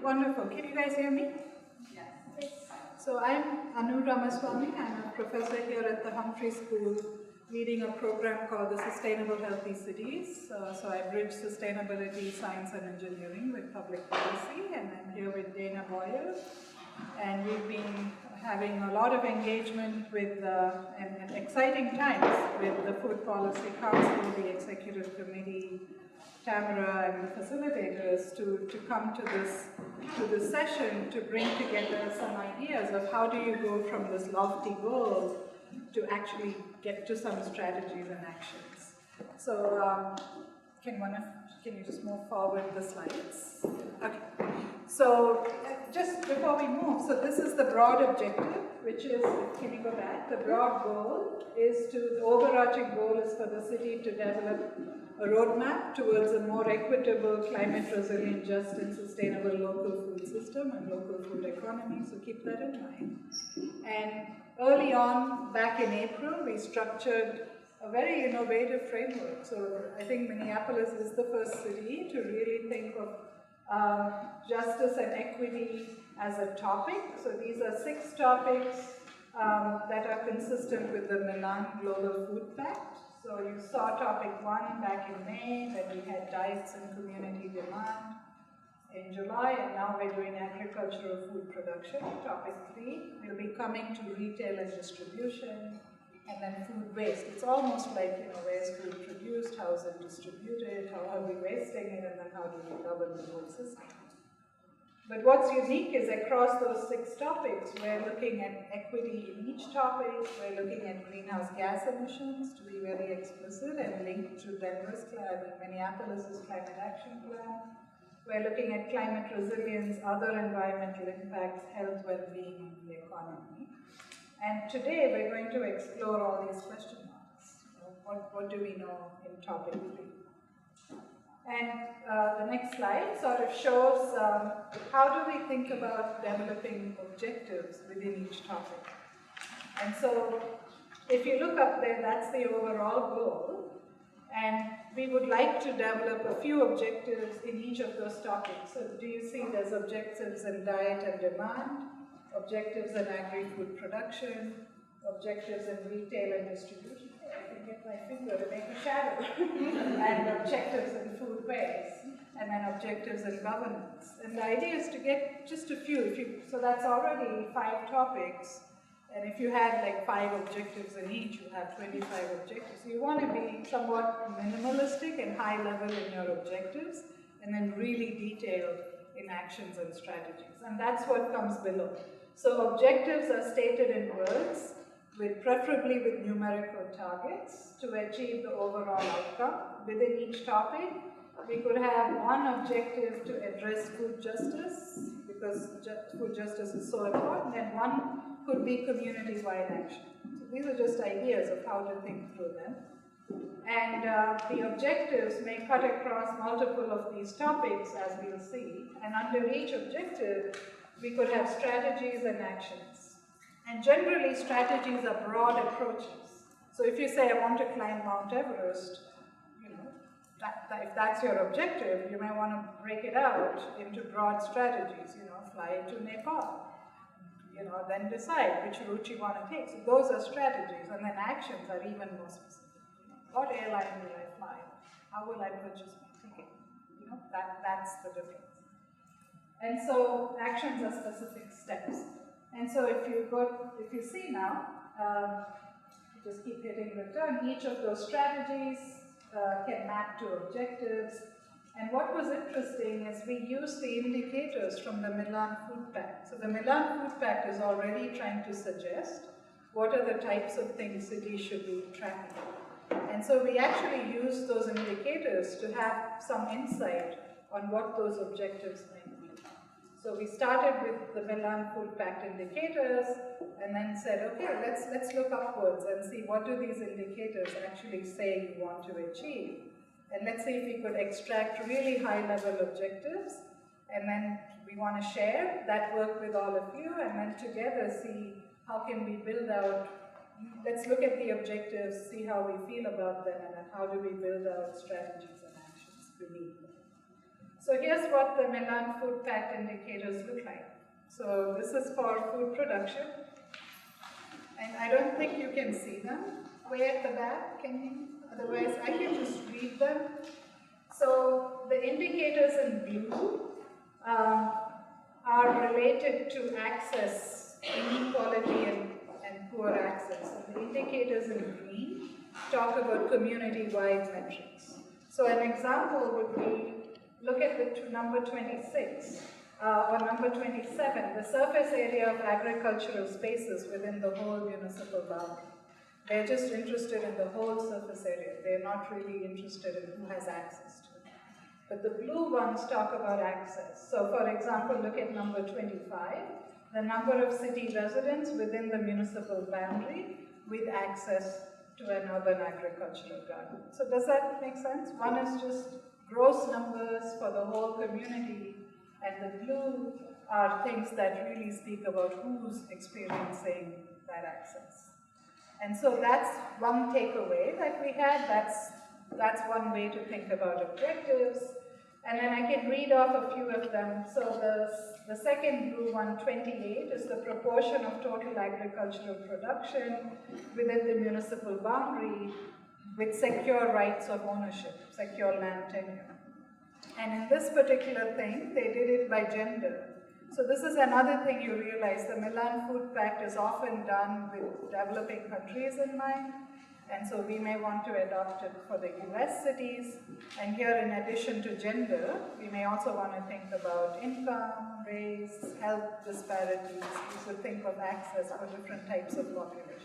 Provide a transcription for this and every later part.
Wonderful. Can you guys hear me? Yes. So I'm Anu Ramaswamy. I'm a professor here at the Humphrey School, leading a program called the Sustainable Healthy Cities. So I bridge sustainability, science and engineering with public policy, and I'm here with Dana Boyle. And we've been having a lot of engagement with, and exciting times with the Food Policy Council, the Executive Committee, Tamara and the facilitators to come to this session to bring together some ideas of how do you go from this lofty goal to actually get to some strategies and actions. So can you just move forward the slides? Okay. So just before we move, so this is the broad objective, which is, can you go back? The broad goal is the overarching goal is for the city to develop a roadmap towards a more equitable, climate resilient, just and sustainable local food system and local food economy, so keep that in mind. And early on, back in April, we structured a very innovative framework. So I think Minneapolis is the first city to really think of justice and equity as a topic. So these are 6 topics that are consistent with the Milan Global Food Pact. So you saw topic 1 back in May, when we had diets and community demand in July, and now we're doing agricultural food production. Topic 3 will be coming to retail and distribution, and then food waste. It's almost like, where's food produced, how is it distributed, how are we wasting it, and then how do we govern the whole system. But what's unique is across those 6 topics, we're looking at equity in each topic, we're looking at greenhouse gas emissions, to be very explicit and linked to Minneapolis' Climate Action Plan. We're looking at climate resilience, other environmental impacts, health, well-being, and the economy. And today we're going to explore all these question marks. What do we know in topic 3? And the next slide sort of shows how do we think about developing objectives within each topic. And so if you look up there, that's the overall goal. And we would like to develop a few objectives in each of those topics. So do you see there's objectives in diet and demand, objectives in agri-food production, objectives in retail and distribution. I can get my finger to make a shadow. And objectives in food waste, and then objectives in governance. And the idea is to get just a few. So that's already 5 topics. And if you had like 5 objectives in each, you have 25 objectives. So you want to be somewhat minimalistic and high level in your objectives, and then really detailed in actions and strategies. And that's what comes below. So objectives are stated in words, preferably with numerical targets to achieve the overall outcome. Within each topic, we could have one objective to address food justice, because food justice is so important, and one could be community-wide action. So these are just ideas of how to think through them. And the objectives may cut across multiple of these topics, as we'll see, and under each objective, we could have strategies and actions. And generally, strategies are broad approaches. So if you say, I want to climb Mount Everest, if that's your objective, you may want to break it out into broad strategies, fly to Nepal, then decide which route you want to take. So those are strategies, and then actions are even more specific. What airline will I fly? How will I purchase my ticket? That's the difference. And so actions are specific steps. And so if you see now, just keep hitting return, each of those strategies can map to objectives. And what was interesting is we used the indicators from the Milan Food Pact. So the Milan Food Pact is already trying to suggest what are the types of things cities should be tracking. And so we actually used those indicators to have some insight on what those objectives might be. So we started with the Milan Food Pact indicators, and then said, okay, let's look upwards and see what do these indicators actually say you want to achieve. And let's see if we could extract really high-level objectives, and then we want to share that work with all of you, and then together see how can we build out. Let's look at the objectives, see how we feel about them, and then how do we build out strategies and actions to meet them. So here's what the Milan Food Pact indicators look like. So this is for food production. And I don't think you can see them way at the back, can you? Otherwise, I can just read them. So the indicators in blue are related to access, inequality, and poor access. And the indicators in green talk about community-wide metrics. So an example would be, look at the number 26 or number 27, the surface area of agricultural spaces within the whole municipal boundary. They're just interested in the whole surface area. They're not really interested in who has access to it. But the blue ones talk about access. So for example, look at number 25, the number of city residents within the municipal boundary with access to an urban agricultural garden. So does that make sense? One is just gross numbers for the whole community, and the blue are things that really speak about who's experiencing that access. And so that's one takeaway that we had. That's one way to think about objectives. And then I can read off a few of them. So the second blue one, 28, is the proportion of total agricultural production within the municipal boundary with secure rights of ownership, secure land tenure. And in this particular thing, they did it by gender. So this is another thing you realize. The Milan Food Pact is often done with developing countries in mind. And so we may want to adopt it for the US cities. And here, in addition to gender, we may also want to think about income, race, health disparities. We should think of access for different types of populations.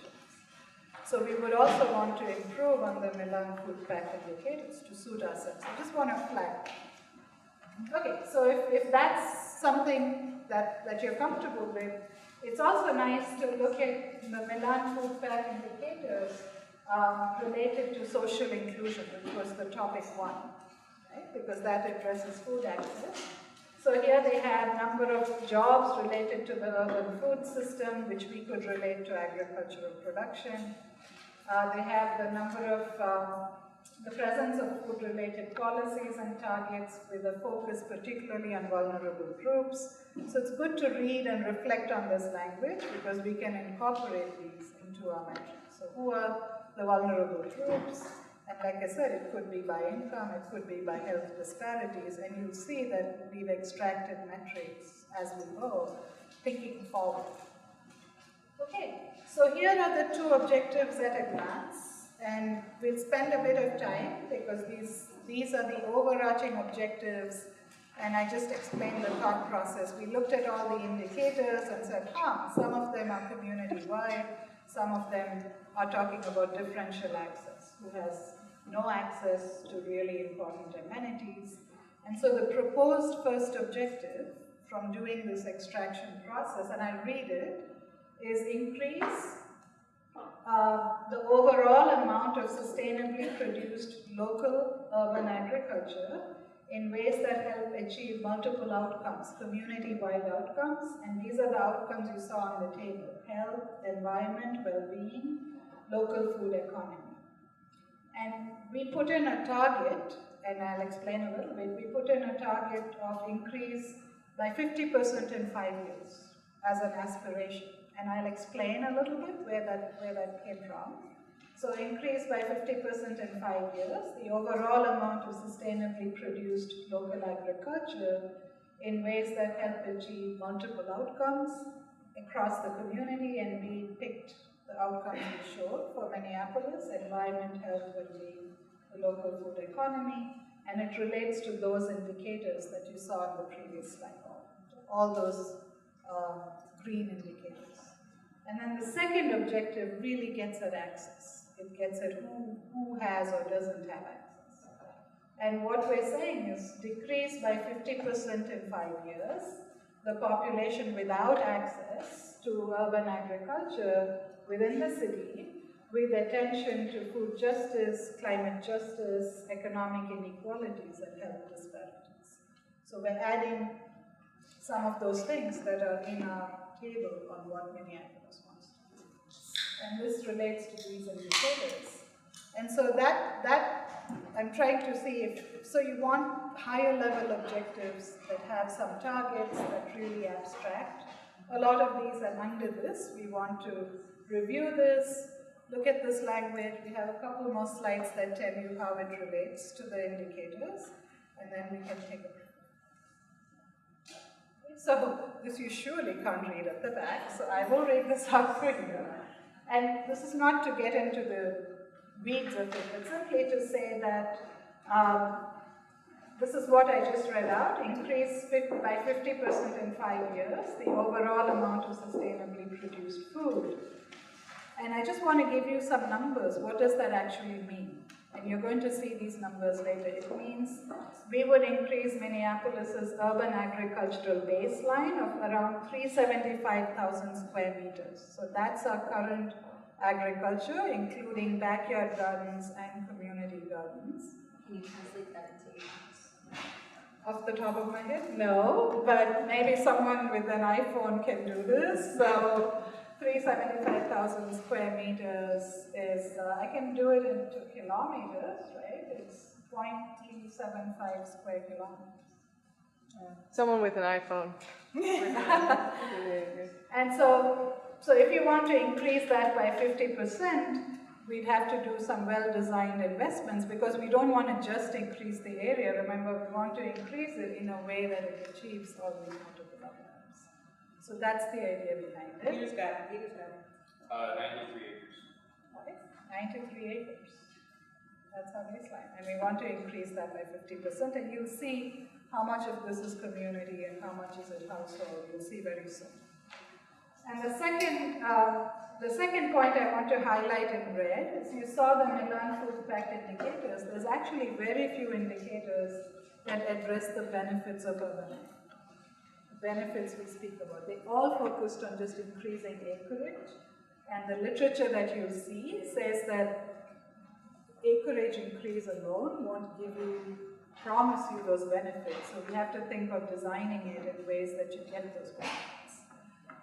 So we would also want to improve on the Milan Food Pact indicators to suit ourselves. I just want to flag. Okay, so if that's something that you're comfortable with, it's also nice to look at the Milan Food Pact indicators related to social inclusion, which was the topic one, right? Because that addresses food access. So here they have number of jobs related to the urban food system, which we could relate to agricultural production. They have the number of the presence of food-related policies and targets with a focus particularly on vulnerable groups. So it's good to read and reflect on this language because we can incorporate these into our metrics. So who are the vulnerable groups? And like I said, it could be by income, it could be by health disparities, and you'll see that we've extracted metrics as we go, thinking forward. Okay, so here are the two objectives at a glance. And we'll spend a bit of time because these are the overarching objectives, and I just explained the thought process. We looked at all the indicators and said, some of them are community-wide, some of them are talking about differential access, who has no access to really important amenities. And so the proposed first objective from doing this extraction process, and I'll read it, is increase the overall amount of sustainably produced local urban agriculture in ways that help achieve multiple outcomes, community-wide outcomes, and these are the outcomes you saw on the table: health, environment, well-being, local food economy. And we put in a target, and I'll explain a little bit, we put in a target of increase by 50% in 5 years as an aspiration. And I'll explain a little bit where that came from. So increase by 50% in 5 years, the overall amount of sustainably produced local agriculture in ways that help achieve multiple outcomes across the community, and we picked the outcomes we showed for Minneapolis: environment, health, well-being, the local food economy, and it relates to those indicators that you saw on the previous slide, all those green indicators. And then the second objective really gets at access. It gets at who has or doesn't have access. And what we're saying is decrease by 50% in 5 years the population without access to urban agriculture within the city, with attention to food justice, climate justice, economic inequalities, and health disparities. So we're adding some of those things that are in our table on what Minneapolis wants to do. And this relates to these indicators. And so that I'm trying to see if, so you want higher level objectives that have some targets that really abstract. A lot of these are under this. We want to review this, look at this language. We have a couple more slides that tell you how it relates to the indicators, and then we can take a break. So this you surely can't read at the back, so I will read this out for you. And this is not to get into the weeds of it, but simply to say that this is what I just read out: increase by 50% in 5 years, the overall amount of sustainably produced food. And I just want to give you some numbers. What does that actually mean? And you're going to see these numbers later. It means we would increase Minneapolis's urban agricultural baseline of around 375,000 square meters. So that's our current agriculture, including backyard gardens and community gardens. Can you translate that into acres? Off the top of my head? No, but maybe someone with an iPhone can do this. So 375,000 square meters is, I can do it into kilometers, right? It's 0.375 square kilometers. Someone with an iPhone. And so if you want to increase that by 50%, we'd have to do some well-designed investments, because we don't want to just increase the area. Remember, we want to increase it in a way that it achieves all these multiple outcomes. So that's the idea behind it. Peter's got it. 93 acres. Okay, 93 acres. That's our baseline. And we want to increase that by 50%. And you'll see how much of this is community and how much is it household. You'll see very soon. And the second point I want to highlight in red is you saw the Milan Food Pact indicators. There's actually very few indicators that address the benefits of urban ag. Benefits we speak about. They all focused on just increasing acreage, and the literature that you see says that acreage increase alone won't promise you those benefits. So we have to think of designing it in ways that you get those benefits.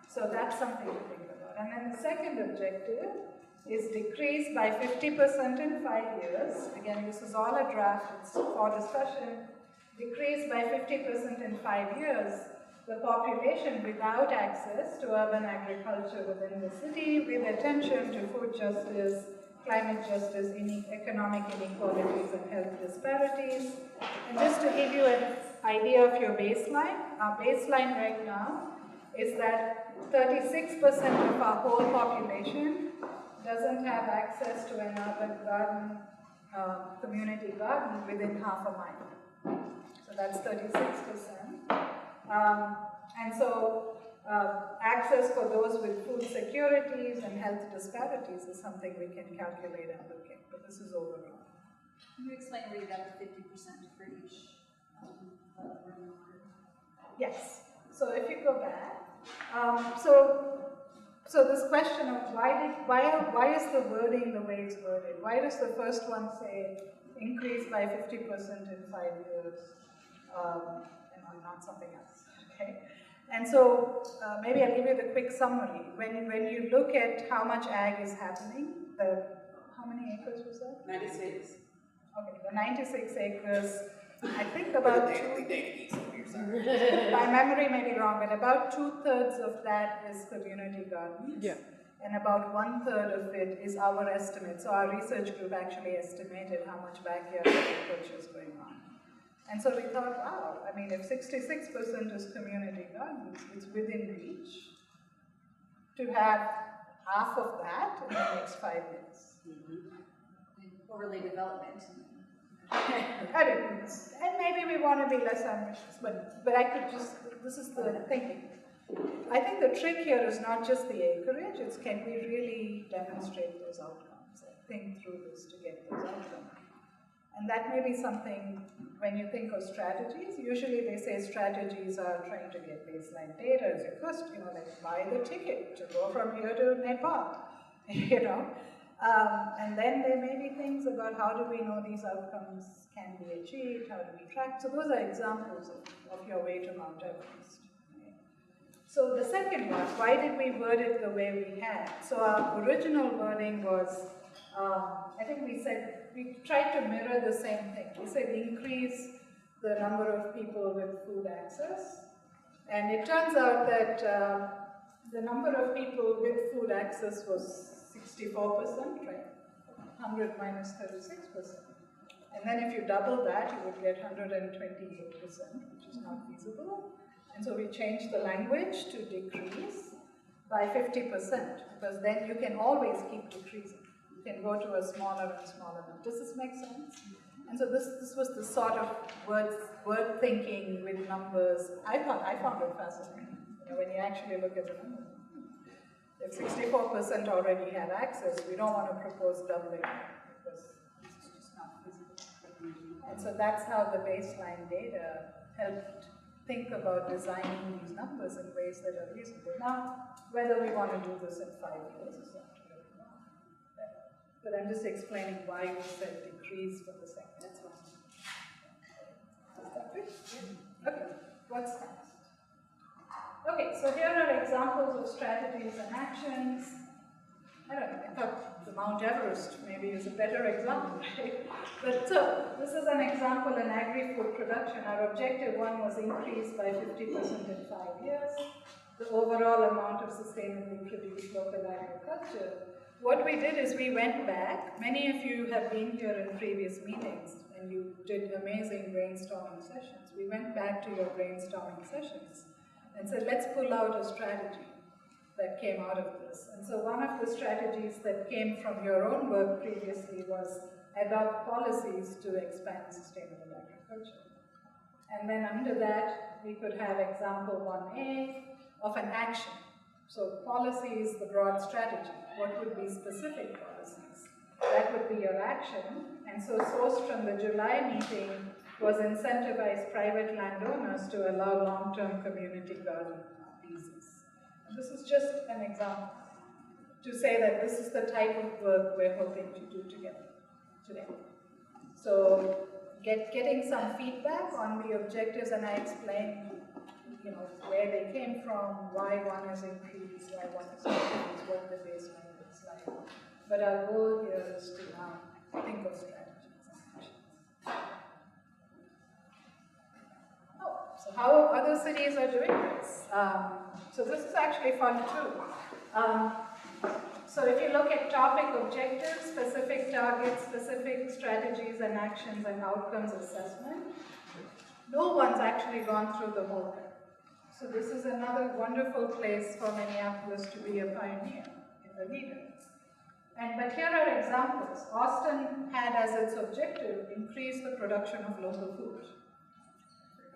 So that's something to think about. And then the second objective is decrease by 50% in 5 years. Again, this is all a draft, it's for discussion. Decrease by 50% in 5 years the population without access to urban agriculture within the city, with attention to food justice, climate justice, economic inequalities, and health disparities. And just to give you an idea of your baseline, our baseline right now is that 36% of our whole population doesn't have access to an urban garden, community garden within half a mile. So that's 36%. And so access for those with food securities and health disparities is something we can calculate and look at, but this is overall. Can you explain where you got the 50% for each? Yes. So if you go back, so this question of why is the wording the way it's worded? Why does the first one say increase by 50% in 5 years, and not something else? Okay. And so maybe I'll give you the quick summary. When you look at how much ag is happening, how many acres was that? 96. Okay, the 96 acres. I think about my memory may be wrong, but about 2/3 of that is community gardens. Yeah. And about 1/3 of it is our estimate. So our research group actually estimated how much backyard agriculture is going on. And so we thought, wow, I mean, if 66% is community gardens, it's within reach to have half of that in the next 5 years. Overlay development. And maybe we want to be less ambitious, but I could just, this is the thinking. I think the trick here is not just the acreage, it's can we really demonstrate those outcomes and think through this to get those outcomes. And that may be something, when you think of strategies, usually they say strategies are trying to get baseline data as your first, like buy the ticket to go from here to Nepal, and then there may be things about how do we know these outcomes can be achieved, how do we track. So those are examples of your way to Mount Everest. Okay. So the second one, why did we word it the way we had? So our original wording was I think we tried to mirror the same thing. We said increase the number of people with food access. And it turns out that the number of people with food access was 64%, right? 100 minus 36%. And then if you double that, you would get 128%, which is not feasible. And so we changed the language to decrease by 50%, because then you can always keep decreasing. You can go to a smaller and smaller number. Does this make sense? And so this was the sort of word thinking with numbers. I found it fascinating. When you actually look at the numbers. If 64% already had access, we don't want to propose doubling because it's just not feasible. And so that's how the baseline data helped think about designing these numbers in ways that are reasonable. Now, whether we want to do this in 5 years is up to everyone. But I'm just explaining why we said decrease for the second. That's one. Is that good? Yeah. Okay, what's next? Okay, so here are examples of strategies and actions. I don't know, I thought the Mount Everest maybe is a better example, right? But so, this is an example in agri-food production. Our objective one was increased by 50% in 5 years. The overall amount of sustainably produced local agriculture. What we did is we went back. Many of you have been here in previous meetings and you did amazing brainstorming sessions. We went back to your brainstorming sessions and said, let's pull out a strategy that came out of this. And so one of the strategies that came from your own work previously was adopt policies to expand sustainable agriculture. And then under that, we could have example 1A of an action. So policy is the broad strategy. What would be specific policies? That would be your action. And so sourced from the July meeting was incentivize private landowners to allow long-term community garden leases. And this is just an example to say that this is the type of work we're hoping to do together today. So getting some feedback on the objectives, and I explained where they came from, why one is increased, why one is decreased, what the baseline looks like. But our goal here is to now think of strategies and actions. So how other cities are doing this. So this is actually fun too. So if you look at topic objectives, specific targets, specific strategies and actions and outcomes assessment, no one's actually gone through the whole thing. So this is another wonderful place for Minneapolis to be a pioneer, a leader. But here are examples. Austin had as its objective increase the production of local food.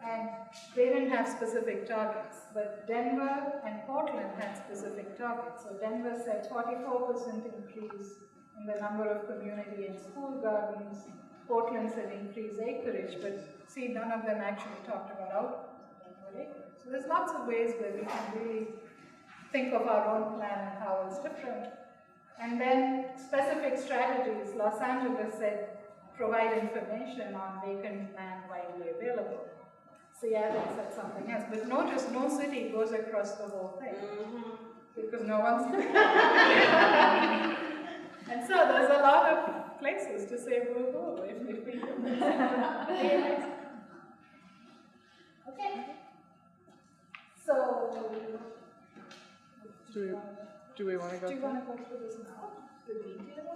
And they didn't have specific targets, but Denver and Portland had specific targets. So Denver said 44% increase in the number of community and school gardens. Portland said increase acreage, but see, none of them actually talked about outcomes. So there's lots of ways where we can really think of our own plan and how it's different. And then specific strategies. Los Angeles said provide information on vacant land widely available. Seattle said something else, but notice no city goes across the whole thing because no one's and so there's a lot of places to say woo-hoo if we do this. Okay. So do we want to go? Do you want to go through this now? The details?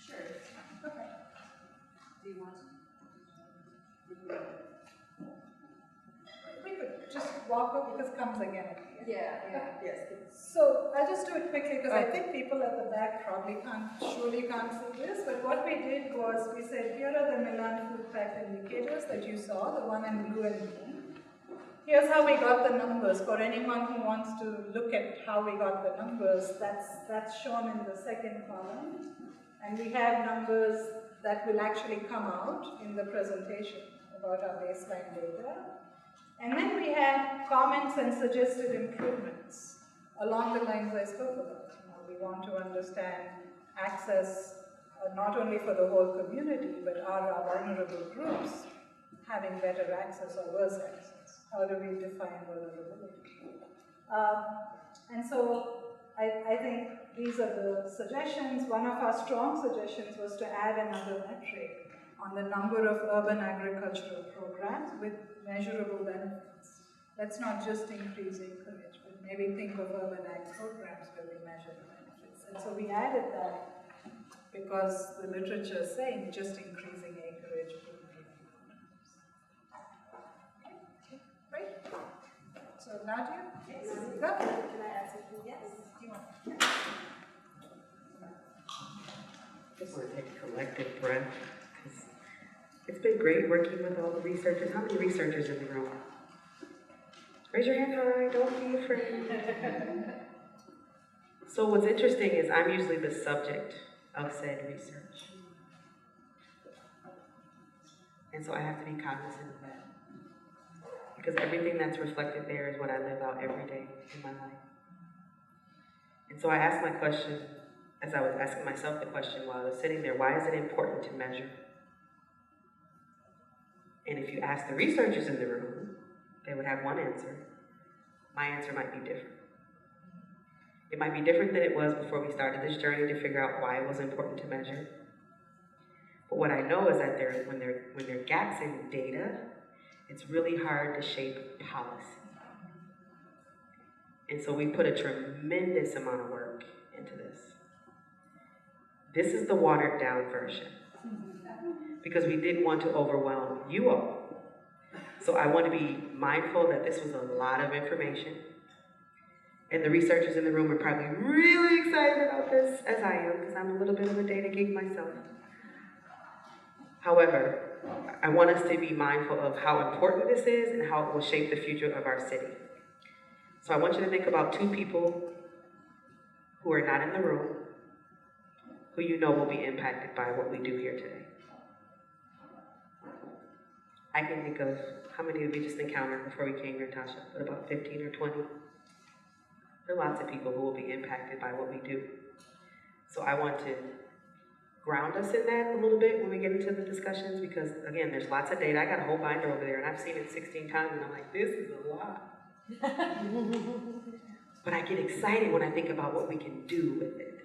Sure. Okay. Do you want to? We could just walk over because it comes again at the end. Yeah, yes. So I'll just do it quickly because I think people at the back probably can't see this. But what we did was we said, here are the Milan Food Pact indicators that you saw, the one in blue and green. Here's how we got the numbers. For anyone who wants to look at how we got the numbers, that's shown in the second column. And we have numbers that will actually come out in the presentation about our baseline data. And then we had comments and suggested improvements along the lines I spoke about. We want to understand access not only for the whole community, but are our vulnerable groups having better access or worse access? How do we define vulnerability? And so I think these are the suggestions. One of our strong suggestions was to add another metric on the number of urban agricultural programs with measurable benefits. Let's not just increase acreage, but maybe think of urban ag programs where we measure the benefits. And so we added that because the literature is saying just increasing acreage wouldn't give you outcomes. Okay, great. So Nadia, yes. Go. Can I add something? Yes. Do you want? Just want to take a collective breath, because it's been great working with all the researchers. How many researchers in the room? Raise your hand high, don't be afraid. So what's interesting is I'm usually the subject of said research. And so I have to be cognizant of that. Because everything that's reflected there is what I live out every day in my life. And so I asked my question, as I was asking myself the question while I was sitting there, why is it important to measure? And if you ask the researchers in the room, they would have one answer. My answer might be different. It might be different than it was before we started this journey to figure out why it was important to measure. But what I know is that when there are gaps in data, it's really hard to shape policy. And so we put a tremendous amount of work into this. This is the watered down version, because we didn't want to overwhelm you all. So I want to be mindful that this was a lot of information. And the researchers in the room are probably really excited about this, as I am, because I'm a little bit of a data geek myself. However, I want us to be mindful of how important this is and how it will shape the future of our city. So I want you to think about two people who are not in the room, who you know will be impacted by what we do here today. I can think of, how many did we just encounter before we came here, Tasha? What, about 15 or 20? There are lots of people who will be impacted by what we do. So I want to ground us in that a little bit when we get into the discussions, because again, there's lots of data. I got a whole binder over there and I've seen it 16 times and I'm like, this is a lot. But I get excited when I think about what we can do with it.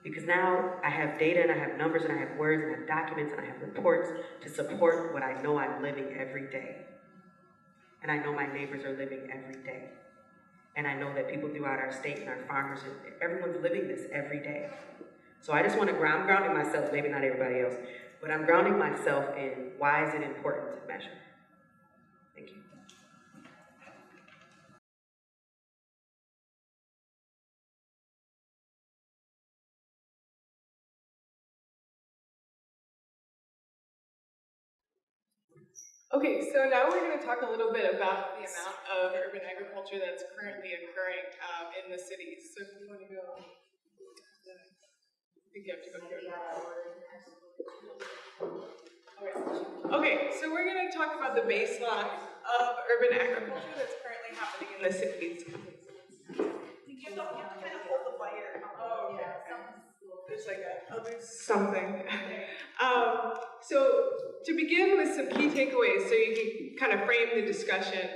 Because now I have data and I have numbers and I have words and I have documents and I have reports to support what I know I'm living every day. And I know my neighbors are living every day. And I know that people throughout our state and our farmers, everyone's living this every day. So I just want to grounding myself, maybe not everybody else, but I'm grounding myself in why is it important to measure. Thank you. Okay, so now we're going to talk a little bit about the amount of urban agriculture that's currently occurring in the cities. So if you want to go, I think you have to go here. Okay, so we're going to talk about the baseline of urban agriculture that's currently happening in the cities. You have to kind of hold the wire. Oh, okay. There's like there's something. So to begin with some key takeaways so you can kind of frame the discussion,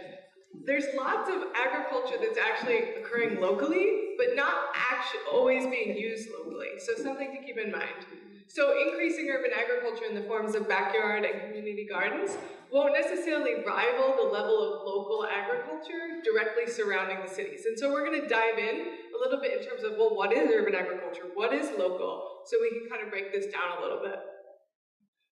there's lots of agriculture that's actually occurring locally, but not actually always being used locally. So something to keep in mind. So increasing urban agriculture in the forms of backyard and community gardens won't necessarily rival the level of local agriculture directly surrounding the cities. And so we're going to dive in a little bit in terms of, well, what is urban agriculture? What is local? So we can kind of break this down a little bit.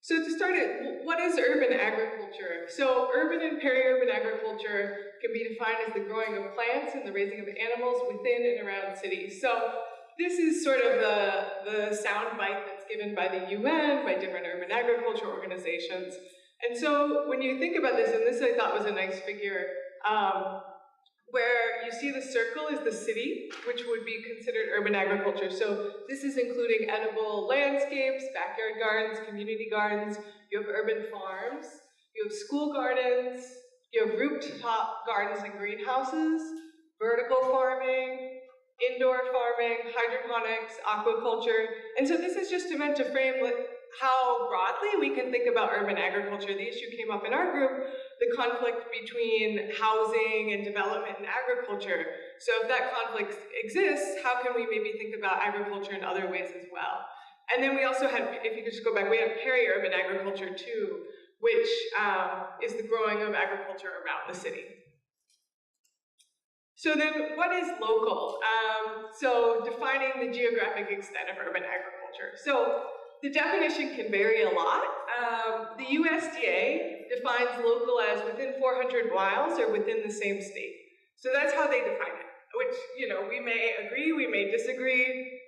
So to start it, what is urban agriculture? So urban and peri-urban agriculture can be defined as the growing of plants and the raising of animals within and around cities. So this is sort of the sound bite that's given by the UN, by different urban agriculture organizations. And so when you think about this, and this I thought was a nice figure, where you see the circle is the city, which would be considered urban agriculture. So this is including edible landscapes, backyard gardens, community gardens. You have urban farms, you have school gardens, you have rooftop gardens and greenhouses, vertical farming, indoor farming, hydroponics, aquaculture. And so this is just meant to frame how broadly we can think about urban agriculture. The issue came up in our group the conflict between housing and development and agriculture. So if that conflict exists, how can we maybe think about agriculture in other ways as well? And then we also had, if you could just go back, we had peri-urban agriculture too, which is the growing of agriculture around the city. So then what is local? So defining the geographic extent of urban agriculture. So the definition can vary a lot. The USDA defines local as within 400 miles or within the same state. So that's how they define it, which, you know, we may agree, we may disagree.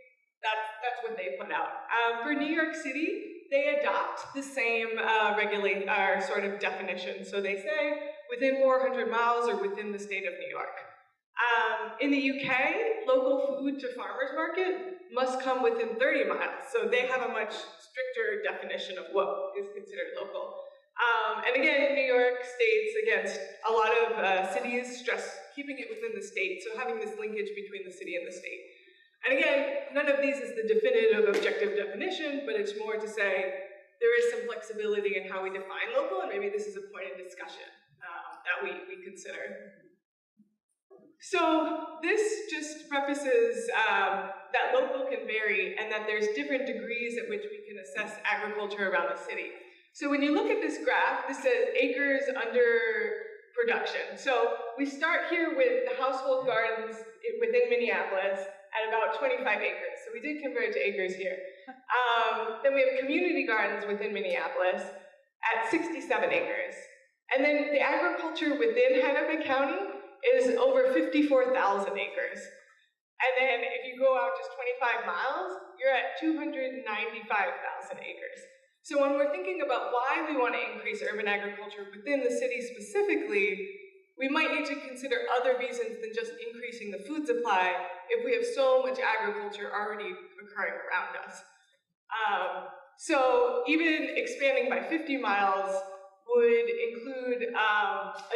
That's what they put out. For New York City, they adopt the same sort of definition. So they say within 400 miles or within the state of New York. In the UK, local food to farmers market must come within 30 miles. So they have a much stricter definition of what is considered local. And again, New York states against a lot of cities stress keeping it within the state. So having this linkage between the city and the state. And again, none of these is the definitive objective definition, but it's more to say there is some flexibility in how we define local, and maybe this is a point of discussion that we consider. So this just prefaces that local can vary and that there's different degrees at which we can assess agriculture around the city. So when you look at this graph, this says acres under production. So we start here with the household gardens within Minneapolis at about 25 acres. So we did convert it to acres here. Then we have community gardens within Minneapolis at 67 acres. And then the agriculture within Hennepin County is over 54,000 acres. And then if you go out just 25 miles, you're at 295,000 acres. So when we're thinking about why we want to increase urban agriculture within the city specifically, we might need to consider other reasons than just increasing the food supply if we have so much agriculture already occurring around us. So even expanding by 50 miles would include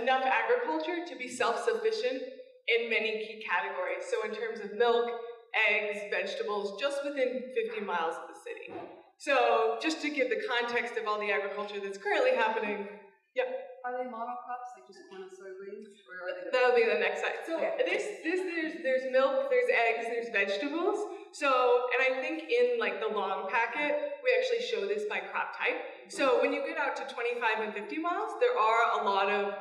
enough agriculture to be self-sufficient in many key categories. So in terms of milk, eggs, vegetables, just within 50 miles of the city. So just to give the context of all the agriculture that's currently happening, yeah. Are they monocrops, like just corn and soybeans, or are they? That'll be the next slide. So there's milk, there's eggs, there's vegetables. So, and I think in like the long packet, we actually show this by crop type. So when you get out to 25 and 50 miles, there are a lot of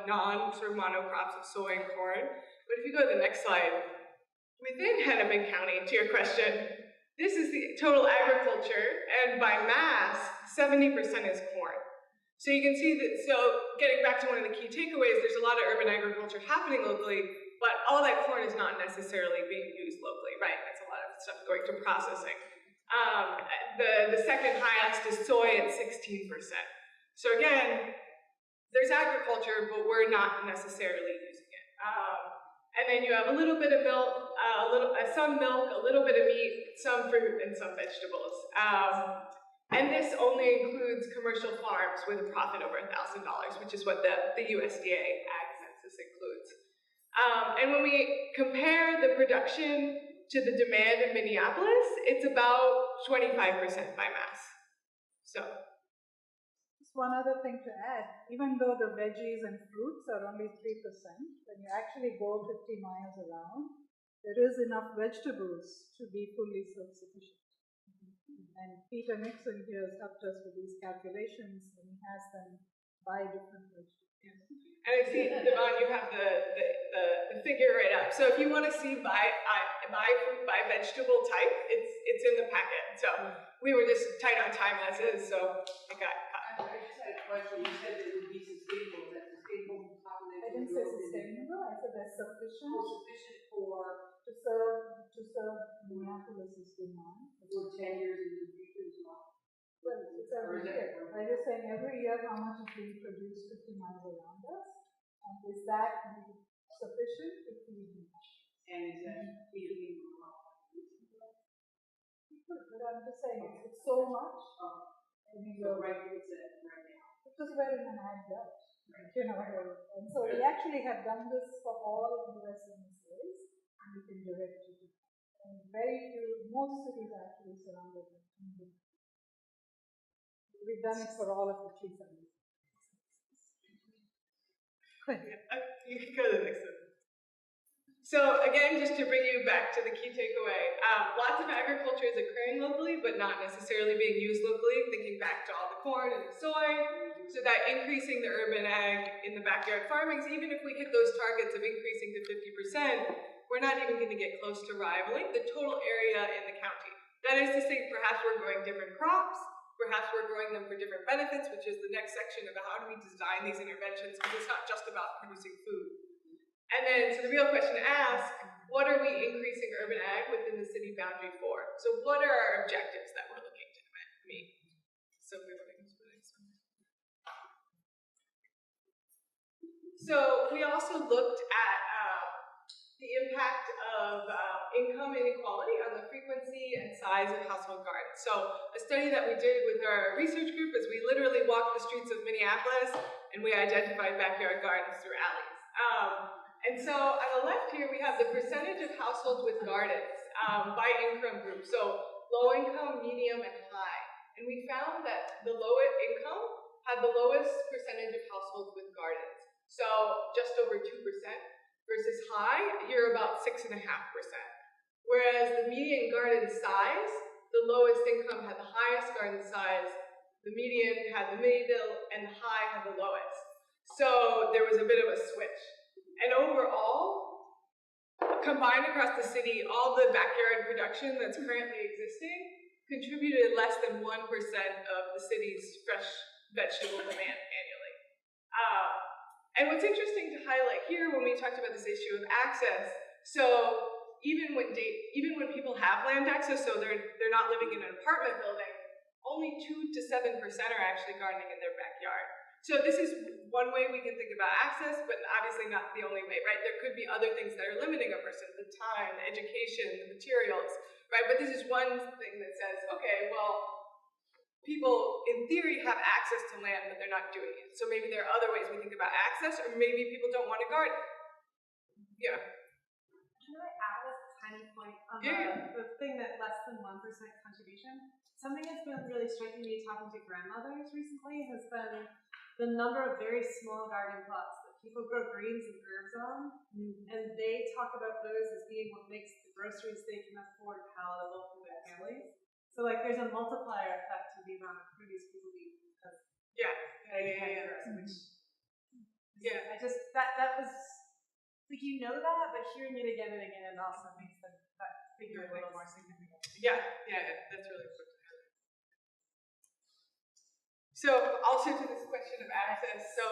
sort of monocrops of soy and corn. But if you go to the next slide, within Hennepin County, to your question, this is the total agriculture, and by mass, 70% is corn. So you can see that, so getting back to one of the key takeaways, there's a lot of urban agriculture happening locally, but all that corn is not necessarily being used locally, right? That's a lot of stuff going to processing. The second highest is soy at 16%. So again, there's agriculture, but we're not necessarily using it. And then you have a little bit of milk, some milk, a little bit of meat, some fruit, and some vegetables. And this only includes commercial farms with a profit over $1,000, which is what the USDA Ag Census includes. And when we compare the production to the demand in Minneapolis, it's about 25% by mass. So. Just one other thing to add, even though the veggies and fruits are only 3%, when you actually go 50 miles around, there is enough vegetables to be fully self-sufficient. And Peter Nixon here has helped us with these calculations, and he has them by different vegetables. And I see, Devon, you have the figure right up. So if you want to see by fruit, by vegetable type, it's in the packet. So we were just tight on time as is, so I got caught. I just had a question. You said it would be sustainable. Is that sustainable population? I didn't say sustainable. I said that's sufficient. Sufficient for To serve Minneapolis' demand. for 10 years in the future as well. Well, it's every year. I'm just saying every year how much is being produced 50 miles around us, and is that sufficient to feed me? And is that feeding the population? But I'm just saying it's so much. I mean, So right here it's at right now. because we're in an ag belt, you know, and so we actually have done this for all of the US MSAs, and we can direct it. And most cities are actually surrounded by it. We've done it for all of the 370. You can go to the next one. So again, just to bring you back to the key takeaway, lots of agriculture is occurring locally, but not necessarily being used locally, thinking back to all the corn and the soy, so that increasing the urban ag in the backyard farmings, even if we hit those targets of increasing to 50%, we're not even going to get close to rivaling the total area in the county. That is to say, perhaps we're growing different crops, perhaps we're growing them for different benefits, which is the next section about how do we design these interventions, because it's not just about producing food. And then, so the real question to ask, what are we increasing urban ag within the city boundary for? So what are our objectives that we're looking to meet? So we want to go to the next one. So we also looked at the impact of income inequality on the frequency and size of household gardens. So a study that we did with our research group is we literally walked the streets of Minneapolis and we identified backyard gardens through alleys. And so on the left here, we have the percentage of households with gardens by income group. So low income, medium, and high. And we found that the lowest income had the lowest percentage of households with gardens. So just over 2%. Versus high, you're about 6.5%. Whereas the median garden size, the lowest income had the highest garden size, the median had the middle, and the high had the lowest. So there was a bit of a switch. And overall, combined across the city, all the backyard production that's currently existing contributed less than 1% of the city's fresh vegetable demand annually. And what's interesting to highlight here when we talked about this issue of access, so even when people have land access, so they're not living in an apartment building, only 2 to 7% are actually gardening in their backyard. So this is one way we can think about access, but obviously not the only way, right? There could be other things that are limiting a person, the time, the education, the materials, right? But this is one thing that says, okay, well, people in theory have access to land, but they're not doing it. So maybe there are other ways we think about access, or maybe people don't want to garden. Yeah. Can I add a tiny point on the thing that less than 1% contribution? Something that's been really striking me talking to grandmothers recently has been the number of very small garden plots that people grow greens and herbs on, and they talk about those as being what makes the groceries they can afford palatable for their families. So like there's a multiplier effect to the amount of produce people eat because I just that was like, you know that, but hearing it again and again also makes that figure a little more significant. Yeah, that's really important. So also to this question of access, so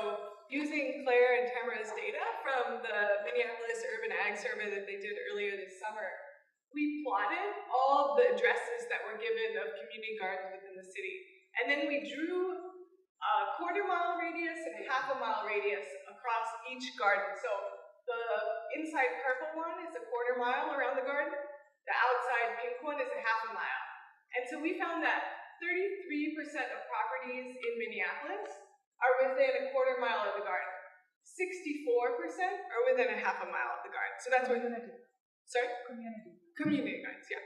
using Claire and Tamara's data from the Minneapolis Urban Ag Survey that they did earlier this summer, we plotted all the addresses that were given of community gardens within the city. And then we drew a quarter-mile radius and half-a-mile radius across each garden. So the inside purple one is a quarter mile around the garden. The outside pink one is a half a mile. And so we found that 33% of properties in Minneapolis are within a quarter mile of the garden. 64% are within a half a mile of the garden. So that's what... Sorry? Community gardens, yeah.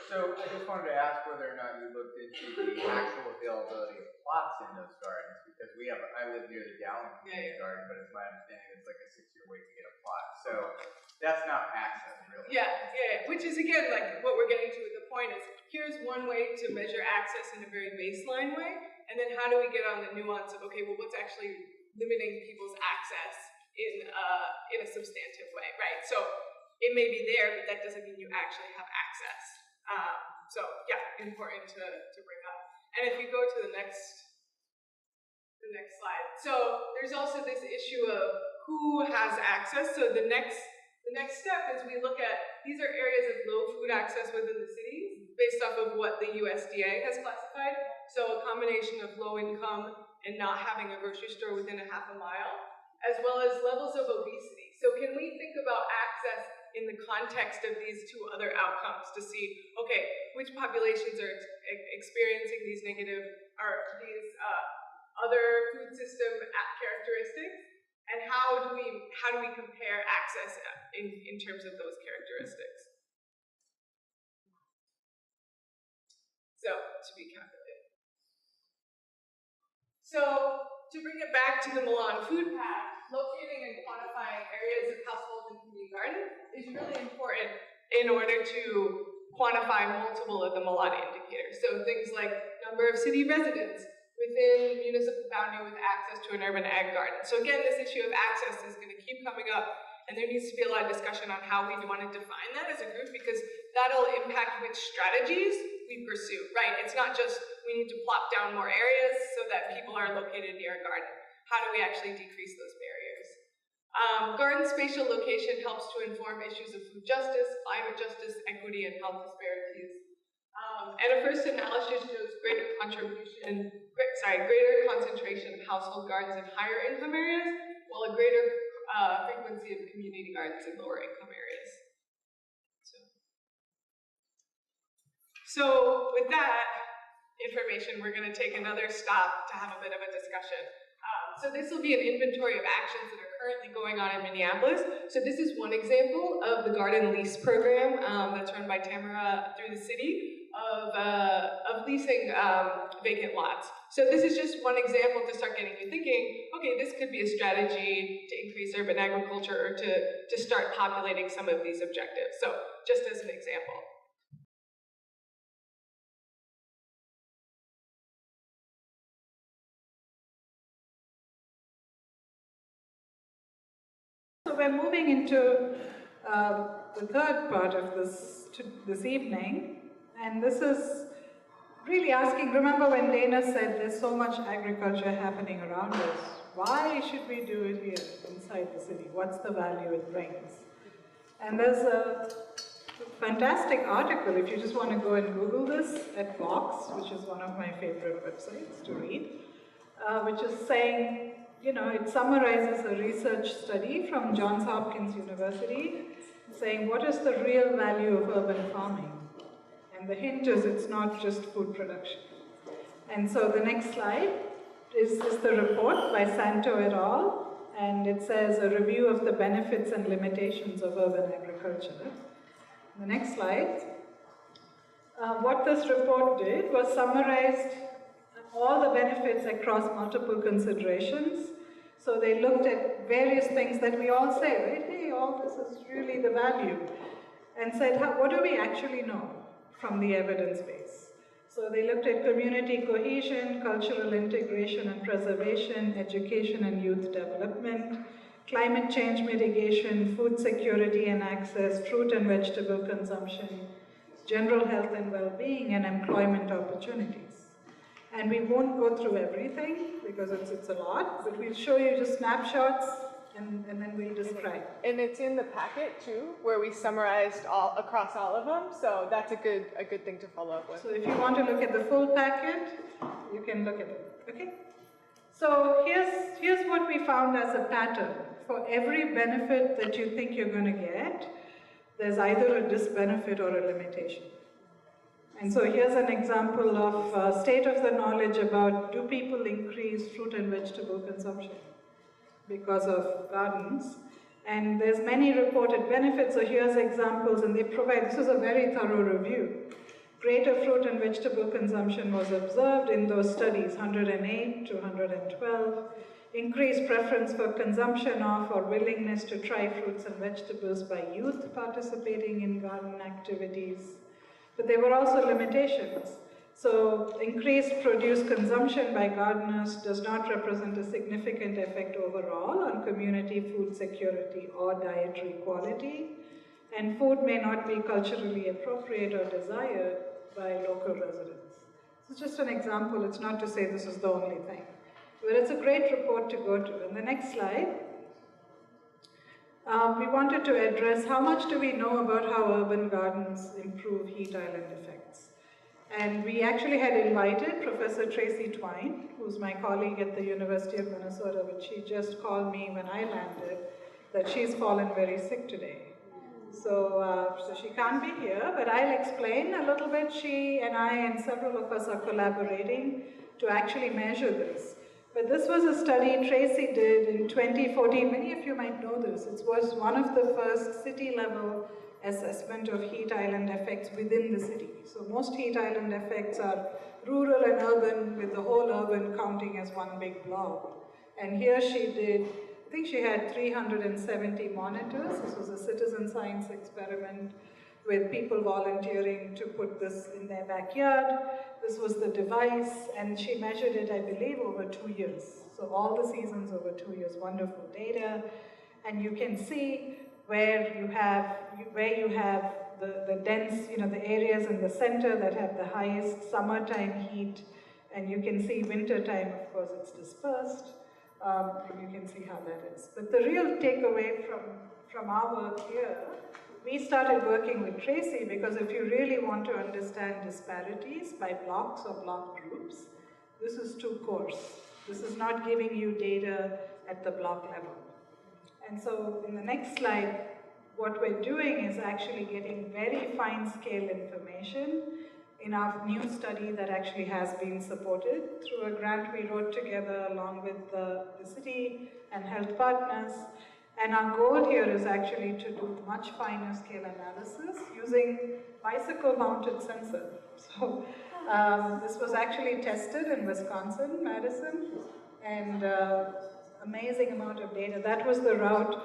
So I just wanted to ask whether or not you looked into the actual availability of plots in those gardens, because I live near the Dowling Community Garden, but it's my understanding it's like a 6-year wait to get a plot. So that's not access, really. Yeah. Which is, again, like what we're getting to at the point is, here's one way to measure access in a very baseline way, and then how do we get on the nuance of, okay, well, what's actually limiting people's access in a substantive way, right? So it may be there, but that doesn't mean you actually have access. So yeah, important to bring up. And if you go to the next slide. So there's also this issue of who has access. So the next step is we look at, these are areas of low food access within the cities based off of what the USDA has classified. So a combination of low income and not having a grocery store within a half a mile, as well as levels of obesity. So can we think about access in the context of these two other outcomes to see, okay, which populations are experiencing these negative, or these other food system characteristics, and how do we compare access in terms of those characteristics? So, to be calculated. So, to bring it back to the Milan Food Pact, locating and quantifying areas of household and community gardens is really important in order to quantify multiple of the Milan indicators. So things like number of city residents within municipal boundary with access to an urban ag garden. So again, this issue of access is going to keep coming up, and there needs to be a lot of discussion on how we want to define that as a group, because that'll impact which strategies we pursue, right? It's not just we need to plop down more areas so that people are located near a garden. How do we actually decrease those barriers? Garden spatial location helps to inform issues of food justice, climate justice, equity, and health disparities. And a first analysis shows greater concentration of household gardens in higher income areas, while a greater frequency of community gardens in lower income areas. So with that information, we're going to take another stop to have a bit of a discussion. So this will be an inventory of actions that are currently going on in Minneapolis. So this is one example of the garden lease program that's run by Tamara through the city of leasing vacant lots. So this is just one example to start getting you thinking, okay, this could be a strategy to increase urban agriculture or to start populating some of these objectives. So just as an example. So we're moving into the third part of this evening, and this is really asking, remember when Dana said there's so much agriculture happening around us, why should we do it here inside the city? What's the value it brings? And there's a fantastic article, if you just want to go and Google this, at Vox, which is one of my favorite websites to read, which is saying, you know, it summarizes a research study from Johns Hopkins University saying what is the real value of urban farming? And the hint is it's not just food production. And so the next slide is the report by Santo et al. And it says a review of the benefits and limitations of urban agriculture. The next slide. What this report did was summarized all the benefits across multiple considerations. So they looked at various things that we all say, right? Hey, all this is really the value. And said, what do we actually know from the evidence base? So they looked at community cohesion, cultural integration and preservation, education and youth development, climate change mitigation, food security and access, fruit and vegetable consumption, general health and well-being, and employment opportunities. And we won't go through everything because it's a lot, but we'll show you just snapshots and then we'll describe. And it's in the packet too, where we summarized across all of them, so that's a good thing to follow up with. So if you want to look at the full packet, you can look at it, okay? So here's what we found as a pattern. For every benefit that you think you're going to get, there's either a disbenefit or a limitation. And so here's an example of state of the knowledge about do people increase fruit and vegetable consumption because of gardens. And there's many reported benefits, so here's examples, and they provide, this is a very thorough review. Greater fruit and vegetable consumption was observed in those studies, 108 to 112. Increased preference for consumption of or willingness to try fruits and vegetables by youth participating in garden activities. But there were also limitations. So increased produce consumption by gardeners does not represent a significant effect overall on community food security or dietary quality. And food may not be culturally appropriate or desired by local residents. This is just an example. It's not to say this is the only thing. But it's a great report to go to. And the next slide. We wanted to address how much do we know about how urban gardens improve heat island effects. And we actually had invited Professor Tracy Twine, who's my colleague at the University of Minnesota, but she just called me when I landed that she's fallen very sick today. So she can't be here, but I'll explain a little bit. She and I and several of us are collaborating to actually measure this. But this was a study Tracy did in 2014. Many of you might know this. It was one of the first city-level assessment of heat island effects within the city. So most heat island effects are rural and urban, with the whole urban counting as one big blob. And here she did I think she had 370 monitors. This was a citizen science experiment with people volunteering to put this in their backyard. This was the device, and she measured it, I believe, over 2 years. So all the seasons over 2 years, wonderful data. And you can see where you have the dense, the areas in the center that have the highest summertime heat, and you can see wintertime, of course, it's dispersed, and you can see how that is. But the real takeaway from our work here, we started working with Tracy because if you really want to understand disparities by blocks or block groups, this is too coarse. This is not giving you data at the block level. And so in the next slide, what we're doing is actually getting very fine scale information in our new study that actually has been supported through a grant we wrote together along with the city and health partners. And our goal here is actually to do much finer scale analysis using bicycle mounted sensor. So this was actually tested in Wisconsin, Madison, and amazing amount of data. That was the route.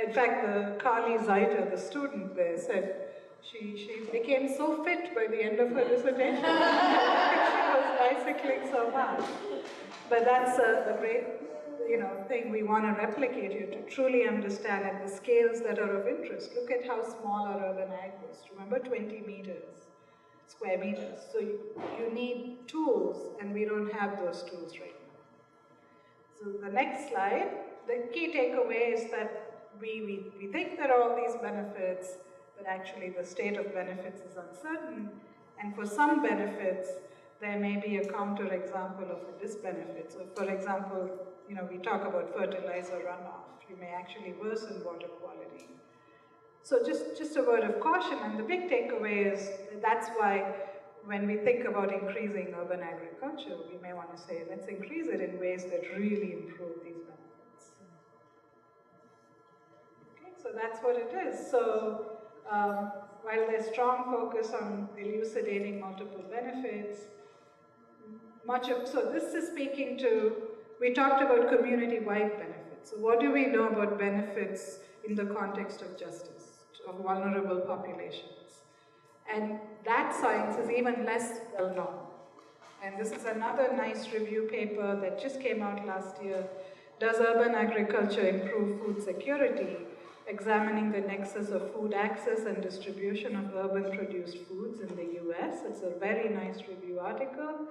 In fact, the Carly Zeiter, the student there, said she became so fit by the end of her dissertation. She was bicycling so hard. But that's the great thing we want to replicate here to truly understand at the scales that are of interest. Look at how small our urban ag was. Remember, 20 meters, square meters. So you need tools, and we don't have those tools right now. So the next slide, the key takeaway is that we think there are all these benefits, but actually the state of benefits is uncertain. And for some benefits, there may be a counterexample of a disbenefit. So for example, we talk about fertilizer runoff. You may actually worsen water quality. So just a word of caution, and the big takeaway is that's why when we think about increasing urban agriculture, we may want to say, let's increase it in ways that really improve these benefits. Okay, so that's what it is. So while there's strong focus on elucidating multiple benefits, so this is speaking to, we talked about community-wide benefits. So what do we know about benefits in the context of justice, of vulnerable populations? And that science is even less well known. And this is another nice review paper that just came out last year. Does urban agriculture improve food security? Examining the nexus of food access and distribution of urban produced foods in the US. It's a very nice review article.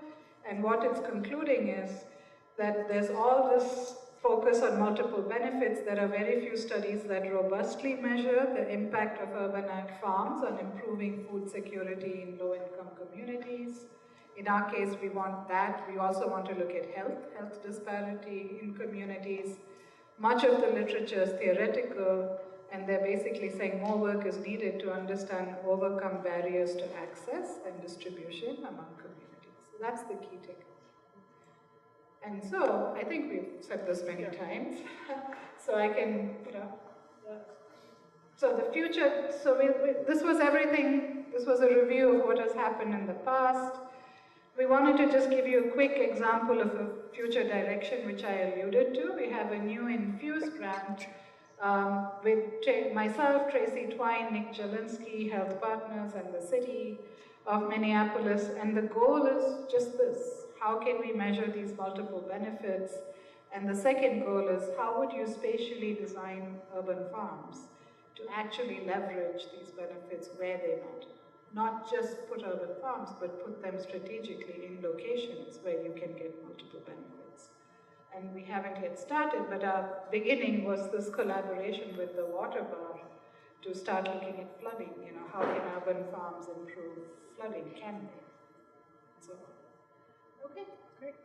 And what it's concluding is that there's all this focus on multiple benefits. There are very few studies that robustly measure the impact of urban ag farms on improving food security in low-income communities. In our case, we want that. We also want to look at health disparity in communities. Much of the literature is theoretical, and they're basically saying more work is needed to understand and overcome barriers to access and distribution among communities. So that's the key takeaway. And so, I think we've said this many times, so I can, so the future, so this was everything, this was a review of what has happened in the past. We wanted to just give you a quick example of a future direction which I alluded to. We have a new Infuse grant with myself, Tracy Twine, Nick Jelinski, health partners, and the City of Minneapolis, and the goal is just this. How can we measure these multiple benefits? And the second goal is, how would you spatially design urban farms to actually leverage these benefits where they matter? Not just put urban farms, but put them strategically in locations where you can get multiple benefits. And we haven't yet started, but our beginning was this collaboration with the water bar to start looking at flooding. How can urban farms improve flooding? Can they? So, okay, great.